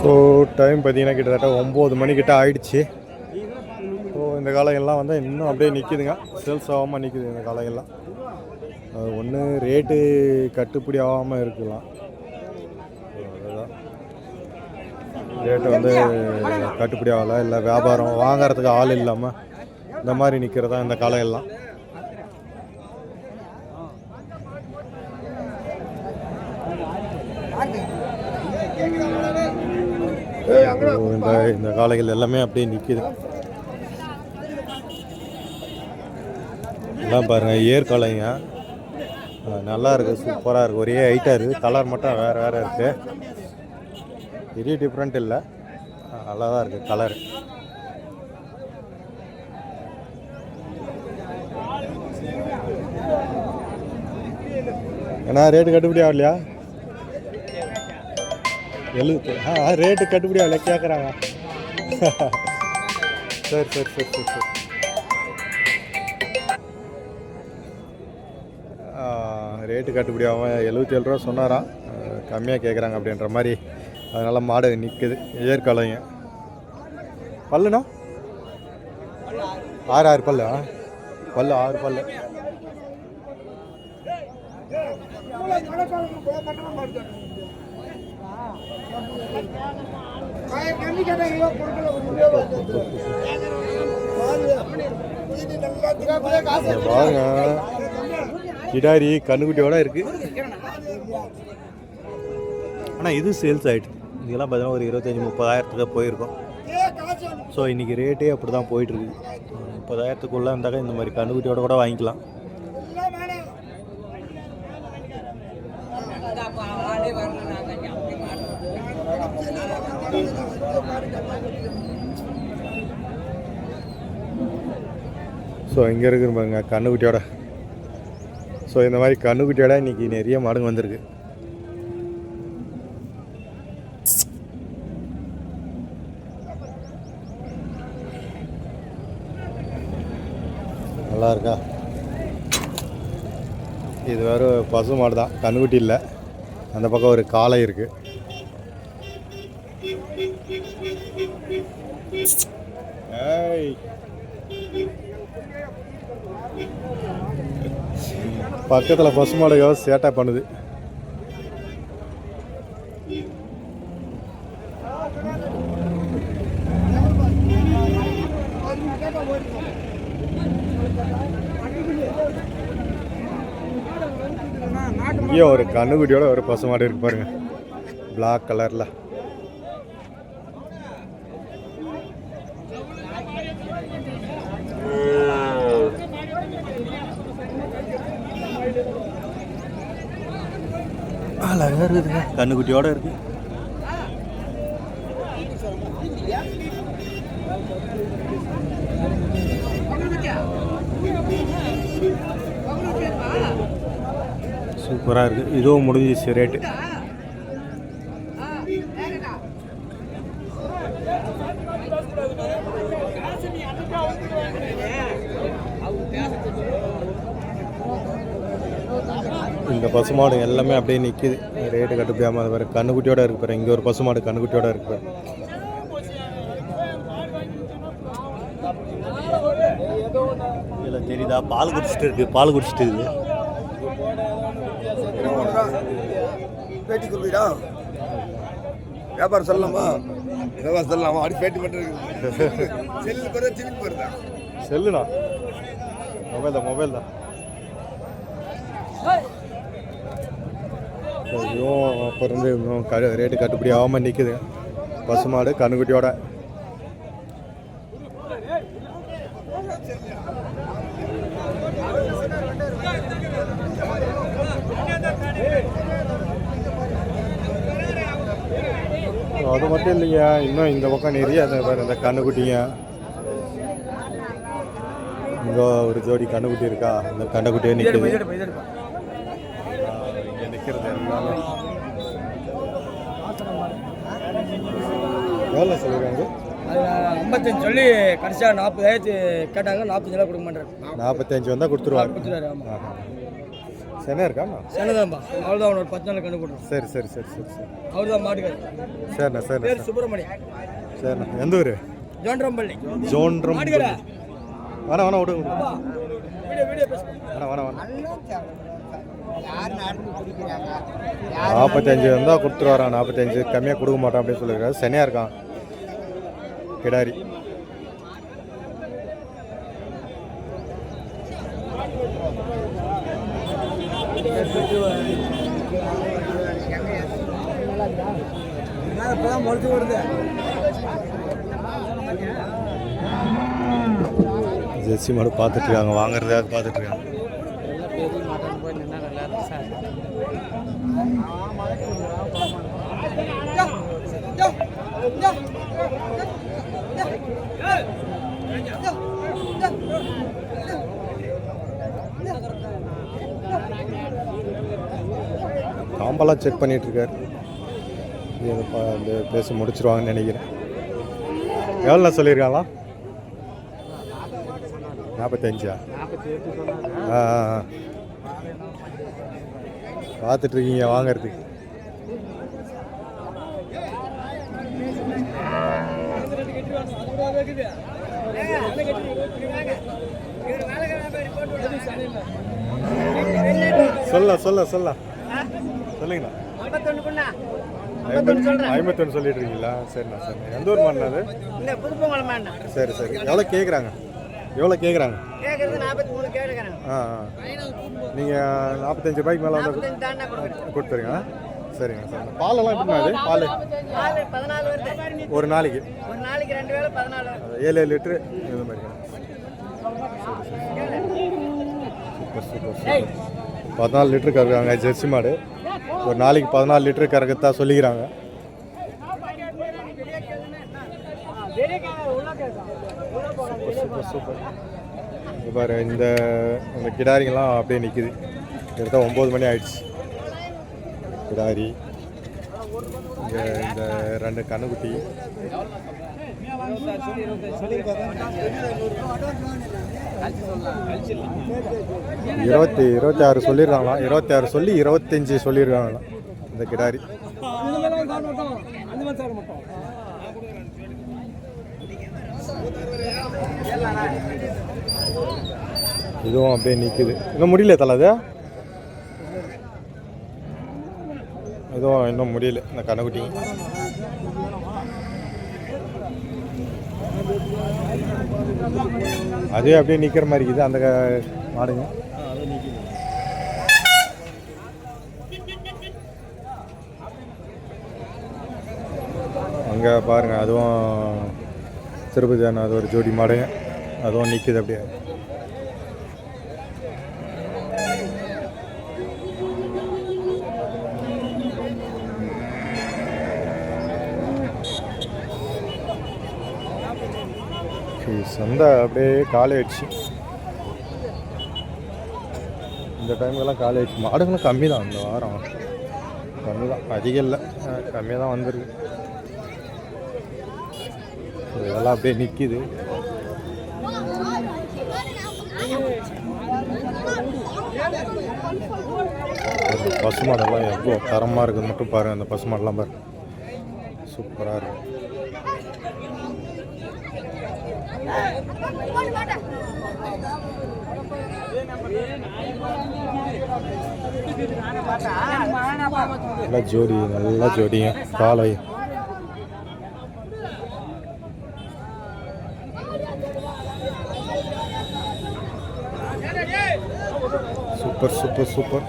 So time பார்த்தீங்கன்னா கிட்டத்தட்ட 9 மணிக்கிட்ட ஆயிடுச்சு. ஸோ இந்த காளைகள்லாம் வந்து இன்னும் அப்படியே நிற்கிதுங்க, சேல்ஸ் ஆகாமல் நிற்கிது இந்த காளைகள்லாம். ஒன்று ரேட்டு கட்டுப்படி ஆகாமல் இருக்கலாம், அதுதான் ரேட்டு வந்து கட்டுப்படி ஆகலை, இல்லை வியாபாரம் வாங்கிறதுக்கு ஆள் இல்லாமல் இந்த மாதிரி நிற்கிறதா இந்த காளைகள்லாம். இந்த காளைகள் எல்லாமே அப்படியே நிற்கிது. எல்லாம் பாருங்கள், ஏர் காளைங்க நல்லா இருக்குது, சூப்பராக இருக்குது, ஒரே ஹைட்டாக இருக்குது. கலர் மட்டும் வேறு வேறு இருக்குது, பெரிய டிஃப்ரெண்ட் இல்லை, நல்லா தான் இருக்குது கலர். ஏன்னா ரேட்டு கட்டுப்படி ஆகலையா? 70. ரேட்டு கட்டுப்படி ஆகலை கேட்குறாங்க. சரி சரி சரி சரி சரி. ரேட்டு கட்டுப்படி ஆகும், 77 ரூபா சொன்னாராம், கம்மியாக கேட்குறாங்க அப்படின்ற மாதிரி. அதனால் மாடு நிற்குது, ஏற்காலைங்க. பல்லுண்ணா 6 பல்லு, பல்லு 6 பல்லு. பாருங்க, கிடாரி கண்ணுக்குட்டியோட இருக்கு. ஆனால் இது சேல்ஸ் ஆகிடுது. இதெல்லாம் பார்த்தீங்கன்னா ஒரு 25-30 போயிருக்கும். ஸோ இன்றைக்கி ரேட்டே அப்படி தான் போயிட்டுருக்கு. 30,000 இருந்தாக்க இந்த மாதிரி கண்ணுக்குட்டியோட கூட வாங்கிக்கலாம். ஸோ இங்கே இருக்குது பாருங்க கண்ணுக்குட்டியோட. ஸோ இந்த மாதிரி கண்ணுக்குட்டியோட இன்றைக்கி நிறைய மாடுங்க வந்திருக்கு. நல்லா இருக்கா? இது வேறு பசு மாடு தான், கண்ணுக்குட்டி இல்லை. அந்த பக்கம் ஒரு காளை இருக்குது. பக்கத்தில் பசு மாடு சேட்டை பண்ணுது. இங்கே ஒரு கண்ணுக்குட்டியோட ஒரு பசு மாடு இருக்கு பாருங்க, பிளாக் கலர்ல. அழகா இருக்குதுங்க, கண்ணுக்குட்டியோட இருக்கு. சூப்பராக இருக்குது. இதுவும் முடிஞ்சிச்சு ரேட்டு. இந்த பசுமாடு எல்லாமே அப்படியே நிற்கிது, ரேட்டு கட்டுப்படியாமல். அது வேறு கண்ணுக்குட்டியோட இருக்கு பாரு. இங்கே ஒரு பசுமாடு கண்ணுக்குட்டியோட இருக்கு பாரு. இதில் தெரியுதா, பால் குடிச்சிட்டு இருக்கு, பால் குடிச்சிட்டு இருக்குது. பேட்டி கொடுக்குறா, வியாபாரம் சொல்லலாமா? வியாபாரம் சொல்லலாமா? அப்படி பேட்டி பண்ணுறது செல்லு போகிறதா டிவி போகிறதா? செல்லுண்ணா, மொபைல் தான். இதுவும் அப்போ இருந்து இன்னும் ரேட்டு கட்டுப்படி ஆகாமல் நிற்குது. பசுமாடு கண்ணுக்குட்டியோட. அது மட்டும் இல்லைங்க, இன்னும் இந்த பக்கம் நிறைய இந்த கண்ணுக்குட்டிங்க. இங்கே ஒரு ஜோடி கண்ணுக்குட்டி இருக்கா, இந்த கண்ணுக்குட்டியே நிற்குது. இங்கே நிற்கிறது எல்லாமே எவ்வளோ சொல்லிடுறாங்க? 55 சொல்லி கடைசியாக 40,000 கேட்டாங்க. 45 கொடுக்க மாட்டாரு. 45 வந்தால் கொடுத்துருவாங்க. சென்னையா இருக்காண்ணா? சென்னதான்பா அவ்வளோதான் அவனோட 10 நாள் கண்டு போட்டுரும். சரி சரி சரி சரி சரி அவர் தான் மாட்டுக்காரு. சரிண்ணா சரிண்ணா பேர் சுப்பிரமணியம். சரிண்ணா. எந்த ஊர்? ஜோன்றம்பள்ளி ஜோன்றம். மாட்டுக்கடை. வேணா வேணா விடு விடு. வீடியோ பேசு. வேணா வேணா வேணா. 45 வந்தால் கொடுத்துட்டு வரான். 45 கம்மியாக கொடுக்க மாட்டான் அப்படின்னு சொல்லியிருக்காரு. சென்னையா இருக்கான் கிடாரி. இப்பதான் முளைச்சு வருது. ஜெர்சி மாடு பார்த்துட்டு இருக்காங்க, வாங்குறதாவது பார்த்துட்டு இருக்காங்க. காம்பெல்லாம் செக் பண்ணிட்டு இருக்காரு. இது பேசி முடிச்சிருவாங்கன்னு நினைக்கிறேன். எவ்வளோ சொல்லியிருக்காங்களா? 45. பார்த்துட்டு இருக்கீங்க வாங்கிறதுக்கு. சொல்லலாம் சொல்லுங்கண்ணா. 51 சொல்லிட்டு இருக்கீங்களா? சரிண்ணா சரிண்ணா. எந்த ஊர் மாடுண்ணா அது? சரி சரி. எவ்வளோ கேட்குறாங்க? நீங்கள் 45 ரூபாய்க்கு மேலே வந்து கொடுத்துருங்க. சரிங்க சரிங்க. பாலெல்லாம் எப்படிண்ணா அது? பால் ஒரு நாளைக்கு 7 லிட்ரு இது மாதிரி. Super super super. 14 லிட்டரு கறக்குறாங்க ஜெர்சி மாடு. ஒரு நாளைக்கு 14 லிட்டரு கறக்கத்தா சொல்லிக்கிறாங்க. Super super super. பாரு இந்த கிடாரிங்கெல்லாம் அப்படியே நிற்கிது. கிட்டத்தட்ட 9 மணி ஆயிடுச்சு. கிடாரி இங்கே இந்த 2 கண்ணுக்குட்டி. 26 சொல்லிடுறாங்களாம். 26 சொல்லி 25 சொல்லியிருக்காங்களாம் இந்த கிடாரி. இதுவும் அப்படியே நிற்குது. இன்னும் முடியல தலை. அது இதுவும் இன்னும் முடியல இந்த கண்ணுக்குட்டிங்க. அதே அப்படியே நிற்கிற மாதிரி இருக்குது அந்த மாடுங்க. அங்கே பாருங்கள், அதுவும் திருப்பதியான அது ஒரு ஜோடி மாடுங்க. அதுவும் நிற்குது அப்படியே. சந்தை அப்படியே காலையாயிடுச்சு. இந்த டைம்லலாம் காலையாயிடுச்சு. மாடுகளும் கம்மி தான் இந்த வாரம். கம்மி தான், அதிகம் இல்லை, கம்மியாக தான் வந்துருக்கு. இதெல்லாம் அப்படியே நிற்கிது. பசுமாடெல்லாம் எவ்வளோ தரமாக இருக்குது மட்டும் பாருங்கள். அந்த பசுமாடெல்லாம் பாருங்கள், சூப்பராக இருக்குது. நல்லா ஜோடி, நல்லா ஜோடிங்க. காலை சூப்பர் சூப்பர் சூப்பர்.